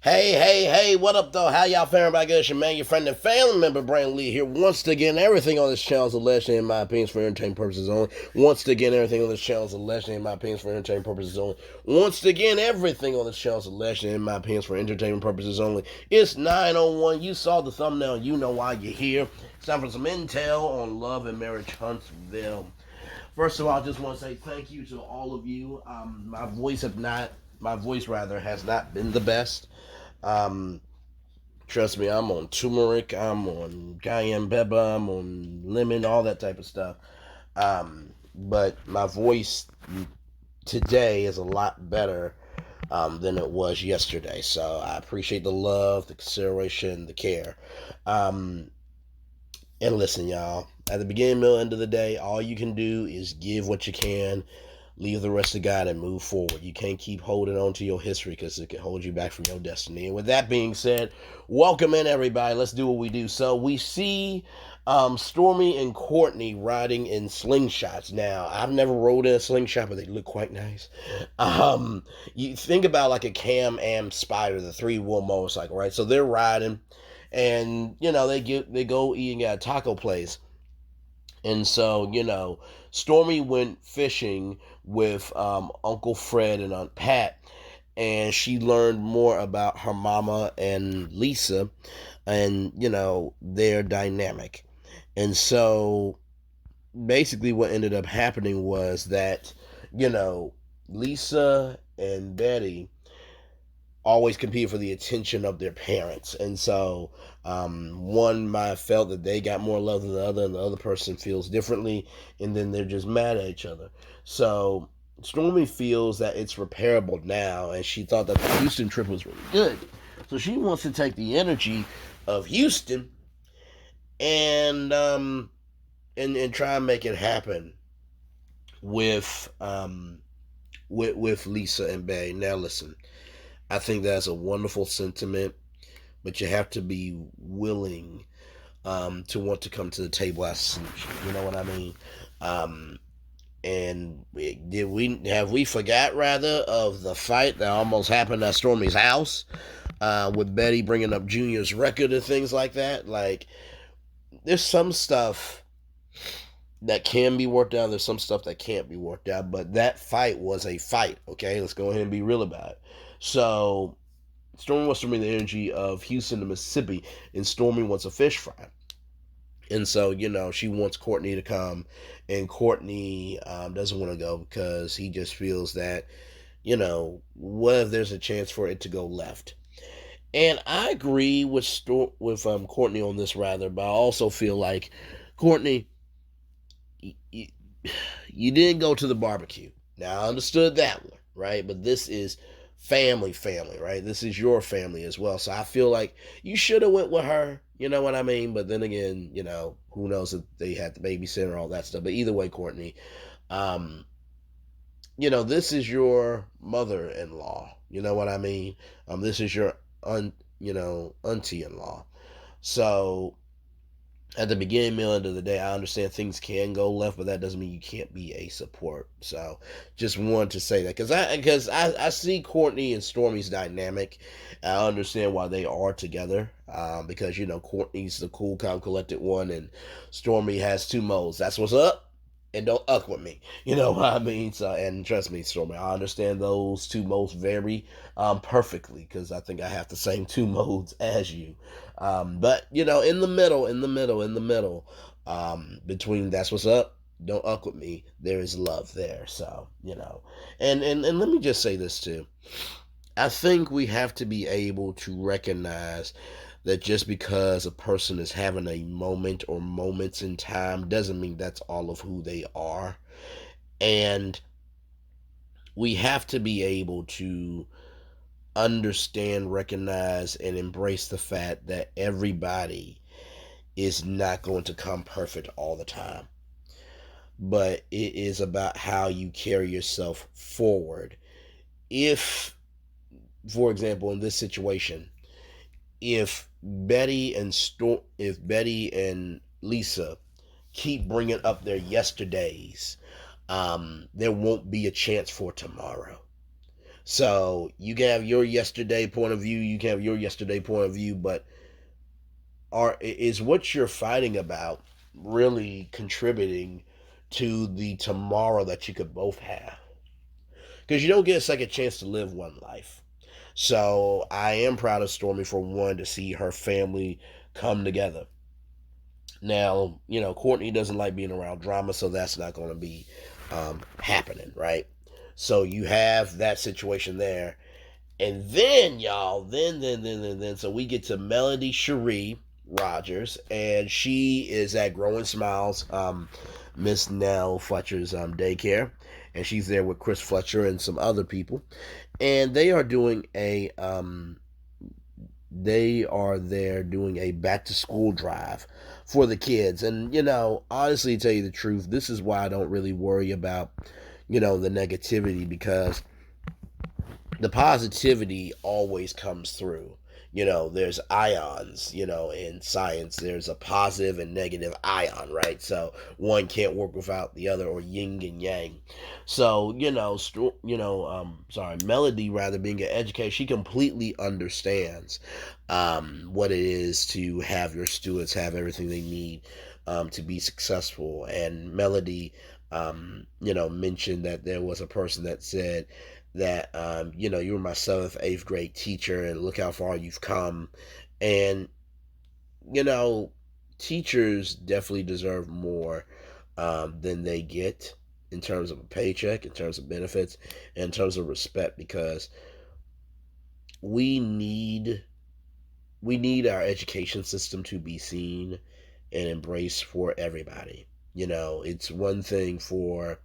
Hey, what up, though? How y'all faring by good? It's your man, your friend, and family member, Brandon Lee here. Once again, everything on this channel is allegedly, in my opinion, for entertainment purposes only. Once again, everything on this channel is allegedly, in my opinion, for entertainment purposes only. Once again, everything on this channel is allegedly, in my opinion, for entertainment purposes only. It's 9:01. You saw the thumbnail. You know why you're here. It's time for some intel on love and marriage, Huntsville. First of all, I just want to say thank you to all of you. My voice rather has not been the best. Um, Trust me, I'm on turmeric, I'm on cayenne pepper, I'm on lemon, all that type of stuff. But my voice today is a lot better than it was yesterday. So I appreciate the love, the consideration, the care. Um, and listen, y'all, at the beginning, middle, end of the day, all you can do is give what you can, leave the rest to God, and move forward. You can't keep holding on to your history because it can hold you back from your destiny. And with that being said, welcome in, everybody. Let's do what we do. So we see Stormi and Courtney riding in slingshots. Now, I've never rode in a slingshot, but they look quite nice. You think about like a Can-Am Spider, the three-wheel motorcycle, right? So they're riding, and they go eating at a taco place. And so, Stormy went fishing with Uncle Fred and Aunt Pat, and she learned more about her mama and Lisa, and, their dynamic. And so, basically, what ended up happening was that, you know, Lisa and Betty always compete for the attention of their parents. And so one might have felt that they got more love than the other, and the other person feels differently, and then they're just mad at each other. So Stormy feels that it's repairable now, and she thought that the Houston trip was really good. So she wants to take the energy of Houston and and try and make it happen with with Lisa and Bay. Now listen, I think that's a wonderful sentiment, but you have to be willing to want to come to the table as a solution. You know what I mean? Um, and did we have we forgot rather of the fight that almost happened at Stormy's house with Betty bringing up Junior's record and things like that? Like, there's some stuff that can be worked out. There's some stuff that can't be worked out. But that fight was a fight. Okay, let's go ahead and be real about it. So Stormy wants to bring the energy of Houston to Mississippi, and Stormy wants a fish fry. And so, she wants Courtney to come, and Courtney doesn't want to go because he just feels that, what if there's a chance for it to go left? And I agree with Courtney on this rather, but I also feel like Courtney, you, you didn't go to the barbecue. Now I understood that one, right? But this is family, right? This is your family as well. So I feel like you should have went with her. You know what I mean? But then again, who knows if they had the babysitter and all that stuff. But either way, Courtney, um, this is your mother-in-law. You know what I mean? This is your auntie-in-law. So at the beginning, middle, end of the day, I understand things can go left, but that doesn't mean you can't be a support. So, just wanted to say that because I see Courtney and Stormy's dynamic. I understand why they are together. Because Courtney's the cool, calm, collected one, and Stormy has two modes. That's what's up. And don't uck with me. You know what I mean? So, and trust me, Stormy, I understand those two modes very perfectly because I think I have the same two modes as you. But in the middle, between that's what's up, don't uck with me. There is love there. So and let me just say this too. I think we have to be able to recognize that just because a person is having a moment or moments in time doesn't mean that's all of who they are. And we have to be able to understand, recognize, and embrace the fact that everybody is not going to come perfect all the time. But it is about how you carry yourself forward. If, for example, in this situation, if Betty and Lisa keep bringing up their yesterdays, there won't be a chance for tomorrow. So you can have your yesterday point of view, you can have your yesterday point of view, but is what you're fighting about really contributing to the tomorrow that you could both have? Because you don't get a second chance to live one life. So I am proud of Stormi for one to see her family come together. Now, Courtney doesn't like being around drama, so that's not going to be happening, right? So you have that situation there. And then, y'all, then, so we get to Melody Cherie Rogers, and she is at Growing Smiles, Miss Nell Fletcher's daycare, and she's there with Chris Fletcher and some other people, and they are there doing a back to school drive for the kids. And honestly, to tell you the truth, this is why I don't really worry about the negativity, because the positivity always comes through. There's ions, in science, there's a positive and negative ion, right? So one can't work without the other, or yin and yang. So, Melody, rather, being an educator, she completely understands what it is to have your students have everything they need to be successful. And Melody, mentioned that there was a person that said that you were my seventh, eighth grade teacher, and look how far you've come. And you know, teachers definitely deserve more than they get in terms of a paycheck, in terms of benefits, and in terms of respect, because we need we need our education system to be seen and embraced for everybody. It's one thing for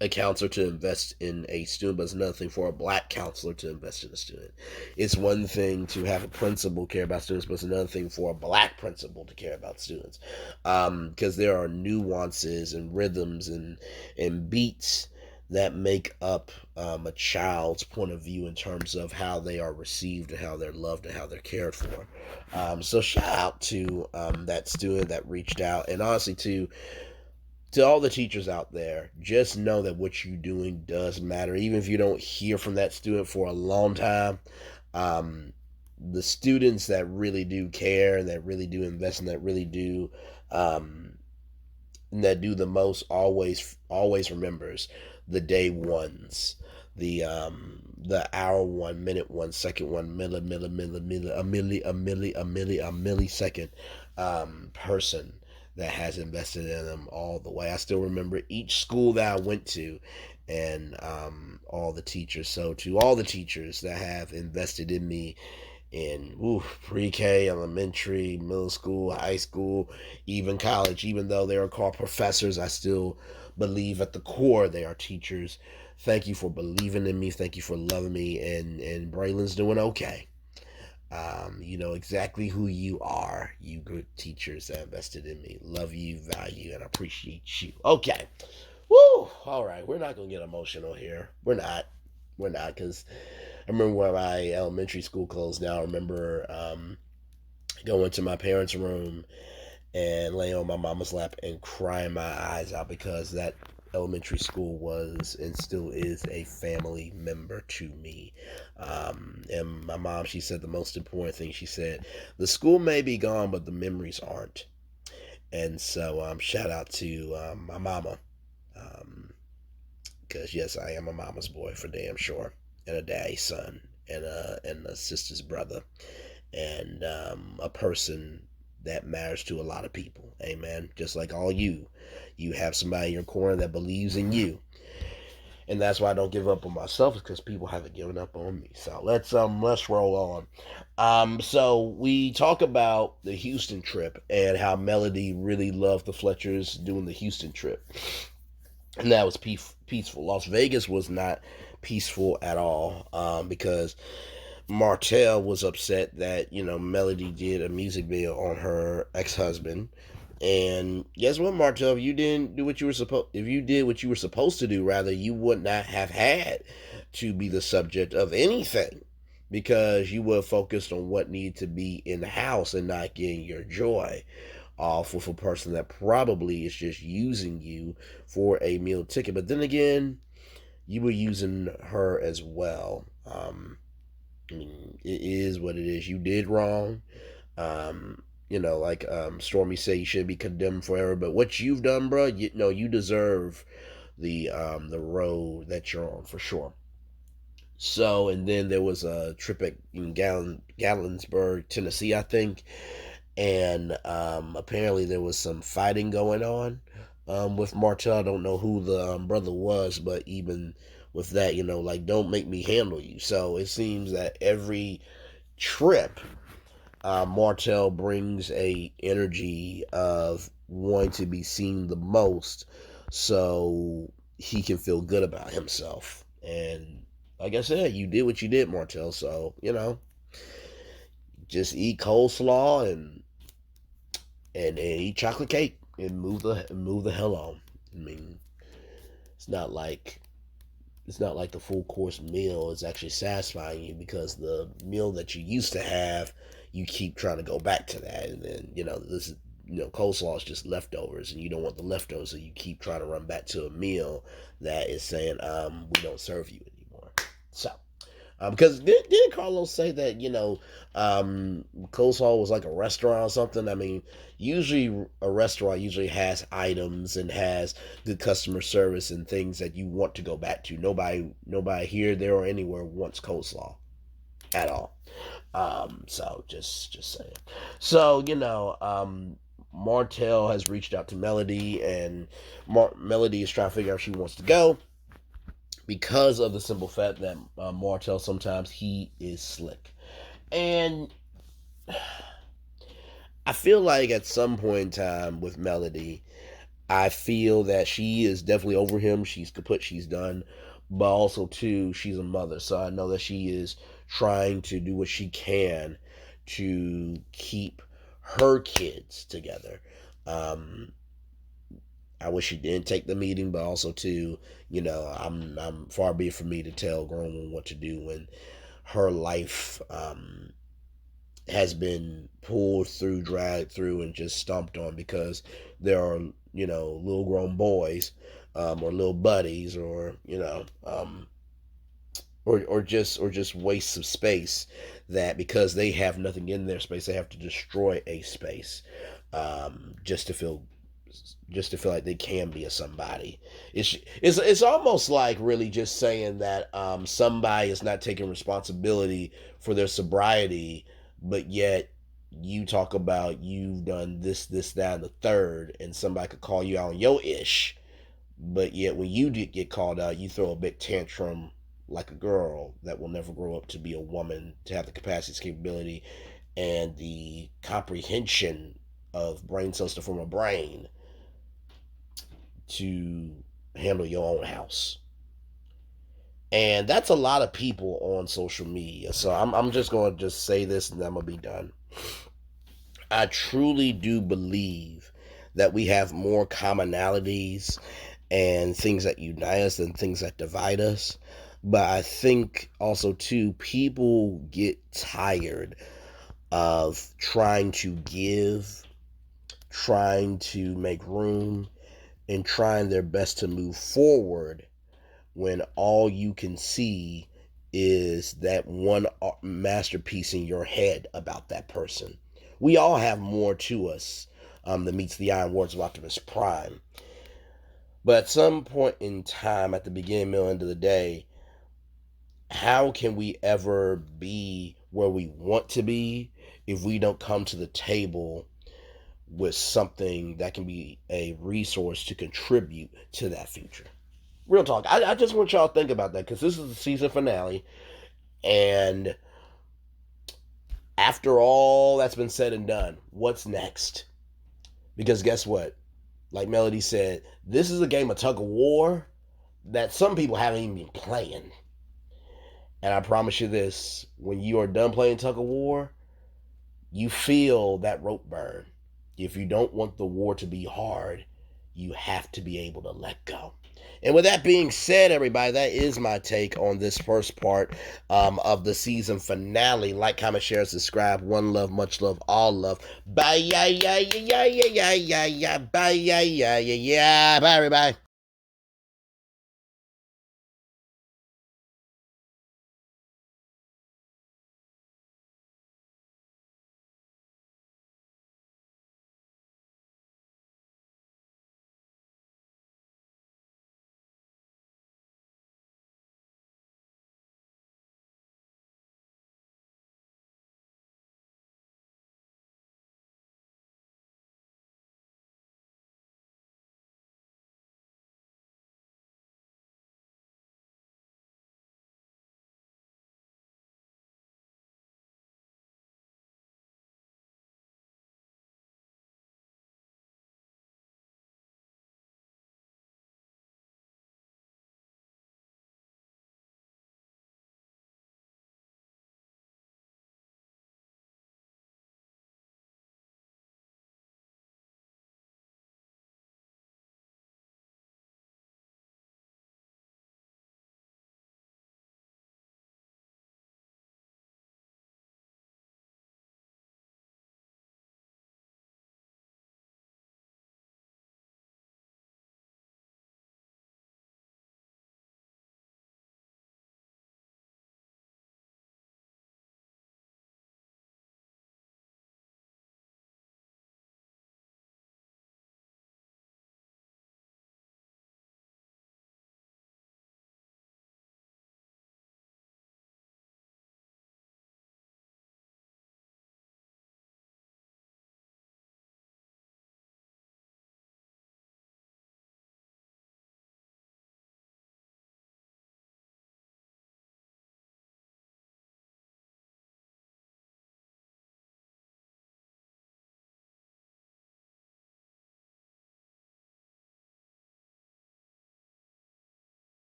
a counselor to invest in a student, but it's another thing for a black counselor to invest in a student. It's one thing to have a principal care about students, but it's another thing for a black principal to care about students. Because there are nuances and rhythms and beats that make up a child's point of view in terms of how they are received and how they're loved and how they're cared for. So shout out to that student that reached out, and honestly to all the teachers out there, just know that what you're doing does matter. Even if you don't hear from that student for a long time, the students that really do care, and that really do invest, and that really do, and that do the most, always remembers the day ones, the hour one, minute one, second one, a millisecond person that has invested in them all the way. I still remember each school that I went to, and all the teachers. So to all the teachers that have invested in me in pre-K, elementary, middle school, high school, even college, even though they are called professors, I still believe at the core they are teachers. Thank you for believing in me. Thank you for loving me. And Braylon's doing okay. You know exactly who you are, you good teachers that invested in me. Love you, value, and appreciate you. Okay. Woo! All right, we're not going to get emotional here. We're not. We're not, because I remember when my elementary school closed now. I remember going to my parents' room and laying on my mama's lap and crying my eyes out, because that elementary school was and still is a family member to me. And my mom, she said the most important thing. She said, the school may be gone, but the memories aren't. And so shout out to my mama. Because yes, I am a mama's boy for damn sure. And a daddy's son. And a sister's brother. And a person that matters to a lot of people. Amen. Just like all you have somebody in your corner that believes in you, and that's why I don't give up on myself, is because people haven't given up on me. So let's roll on. So we talk about the Houston trip and how Melody really loved the Fletchers doing the Houston trip, and that was peaceful. Las Vegas was not peaceful at all, because Martell was upset that Melody did a music video on her ex-husband. And guess what, Martell? If you didn't do what you were supposed, if you did what you were supposed to do, rather, you would not have had to be the subject of anything, because you would have focused on what needed to be in the house and not getting your joy off with a person that probably is just using you for a meal ticket. But then again, you were using her as well. I mean, it is what it is. You did wrong. Stormy say you should be condemned forever, but what you've done, bro, you deserve the road that you're on for sure. So, and then there was a trip at Gatlinburg, Tennessee, I think, and apparently there was some fighting going on with Martell. I don't know who the brother was, but even with that, like, don't make me handle you. So it seems that every trip, Martell brings a energy of wanting to be seen the most, so he can feel good about himself. And like I said, you did what you did, Martell. So just eat coleslaw and eat chocolate cake and move the hell on. I mean, it's not like it's not like the full course meal is actually satisfying you, because the meal that you used to have, you keep trying to go back to that, and then this is coleslaw is just leftovers, and you don't want the leftovers, so you keep trying to run back to a meal that is saying we don't serve you anymore. So because didn't Carlos say that coleslaw was like a restaurant or something? I mean, usually a restaurant usually has items and has good customer service and things that you want to go back to. Nobody here, there, or anywhere wants coleslaw at all. So just saying. So Martell has reached out to Melody, and Melody is trying to figure out if she wants to go, because of the simple fact that Martell, sometimes he is slick. And I feel like at some point in time with Melody, I feel that she is definitely over him. She's kaput, she's done. But also, too, she's a mother. So I know that she is trying to do what she can to keep her kids together. I wish she didn't take the meeting, but also too, I'm far be it from me to tell a grown woman what to do when her life has been pulled through, dragged through, and just stomped on, because there are little grown boys or little buddies, or or just wastes of space, that because they have nothing in their space, they have to destroy a space just to feel like they can be a somebody. It's almost like really just saying that somebody is not taking responsibility for their sobriety, but yet you talk about you've done this, that, and the third, and somebody could call you out on your ish, but yet when you get called out, you throw a big tantrum like a girl that will never grow up to be a woman, to have the capacity, capability, and the comprehension of brain cells to form a brain to handle your own house. And that's a lot of people on social media. So I'm just going to just say this, and I'm going to be done. I truly do believe that we have more commonalities and things that unite us than things that divide us. But I think also, too, people get tired of trying to give, trying to make room, and trying their best to move forward, when all you can see is that one masterpiece in your head about that person. We all have more to us than meets the eye, in words of Optimus Prime. But at some point in time, at the beginning, middle, end of the day, how can we ever be where we want to be if we don't come to the table with something that can be a resource to contribute to that future? Real talk. I just want y'all to think about that, because this is the season finale. And after all that's been said and done, what's next? Because guess what? Like Melody said, this is a game of tug of war that some people haven't even been playing. And I promise you this, when you are done playing tug of war, you feel that rope burn. If you don't want the war to be hard, you have to be able to let go. And with that being said, everybody, that is my take on this first part of the season finale. Like, comment, share, subscribe. One love, much love, all love. Bye, yeah, yeah, yeah, yeah, yeah, yeah, yeah, bye, yeah, yeah, yeah, yeah. Bye, everybody.